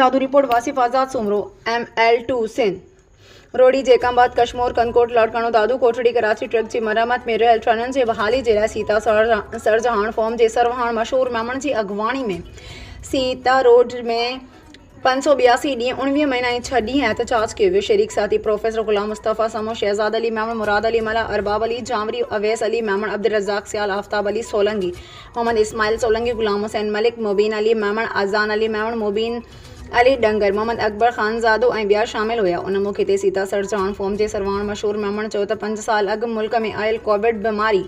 दादू report Wasif आज़ाद Soomro ML2 Sindh रोडी जेकाबाद Kashmore कनकोट Larkana दादू कोठड़ी Karachi truck की मरम्मत में रहियल ट्रननि जे बहाली जे लाइ सीता सरजहान फॉर्म जे सरवहाण मशहूर मेमण की अगवाणी में सीता रोड में 582 ॾींहं 19 महीना ऐं 6 ॾींहं एहतजाज कयो वियो। शरीक साथी प्रोफेसर गुलाम मुस्तफ़ा समो शहजाद अली मेमण मुराद अली मला अरबाब अली जामरी अवैस अली मेमण अब्दुल रज़ाक सियाल आफ्ताब अली सोलंगी मोहम्मद इस्माइल सोलंगी गुलाम हुसैन मलिक मुबीन अली मेमण अज़ान अली मेमण मुबीन अली डंगर मोहम्मद अकबर खानज़ादो ऐं ॿिया शामिल हुआ। उन मौक़े ते सीता सरजहान फॉर्म जे सरवहाण मशहूर मेमण चयो त 5 साल अॻु मुल्क में आयल कोविड बीमारी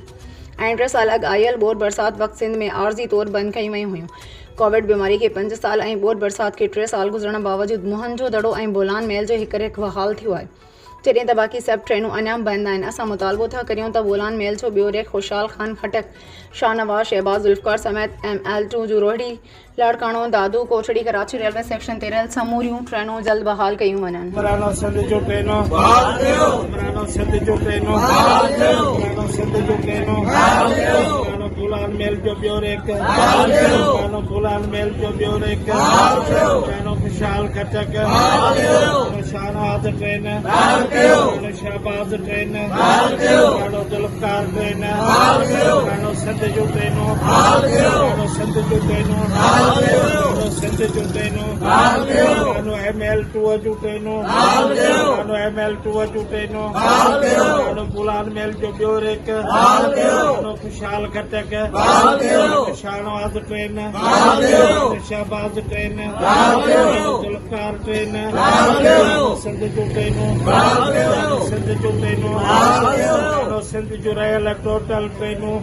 ऐं 3 साल अॻु आयल बोर बरसात वक़्तु सिंध में आर्ज़ी तौर बंदि कयूं वयूं हुयूं। कोविड बीमारी के 5 साल ऐं बोर बरसात के 3 साल गुज़रण बावजूद मुहन जो दड़ो ऐं बोलान महल जो हिकु बहाल थियो आहे, जॾहिं त बाक़ी सभु ट्रेनूं अञा बंदि आहिनि। असां मुतालबो था करियूं त बोलान महल जो ॿियो रेख खुशहाल खान खटक शाहनवाज़ शहबाज ज़ुल्फ़िकार समेत ML2 जूं रोहिड़ी लाड़काणो दादू कोठड़ी कराची रेलवे सेक्शन ते रहियल समूरियूं ट्रेनूं जल्द बहाल कयूं वञनि। बोलान महल जो ॿियो रेक बोलान महल जो ॿियो rake Khushal Khattak Shahnawaz train Shahbaz train Zulfiqar train Sindh जूं ट्रेनूं सिंध जूं ट्रेनूं सिंध जूं ट्रेनूं ML2 जूं ट्रेनूं ML2 जूं ट्रेनूं बोलान महल जो ॿियो rake Khushal Khattak Shahnawaz train Shahbaz train Zulfiqar train Sindh जूं ट्रेनूं सिंध जूं ट्रेनूं सिंध जूं रहियल टोटल ट्रेनूं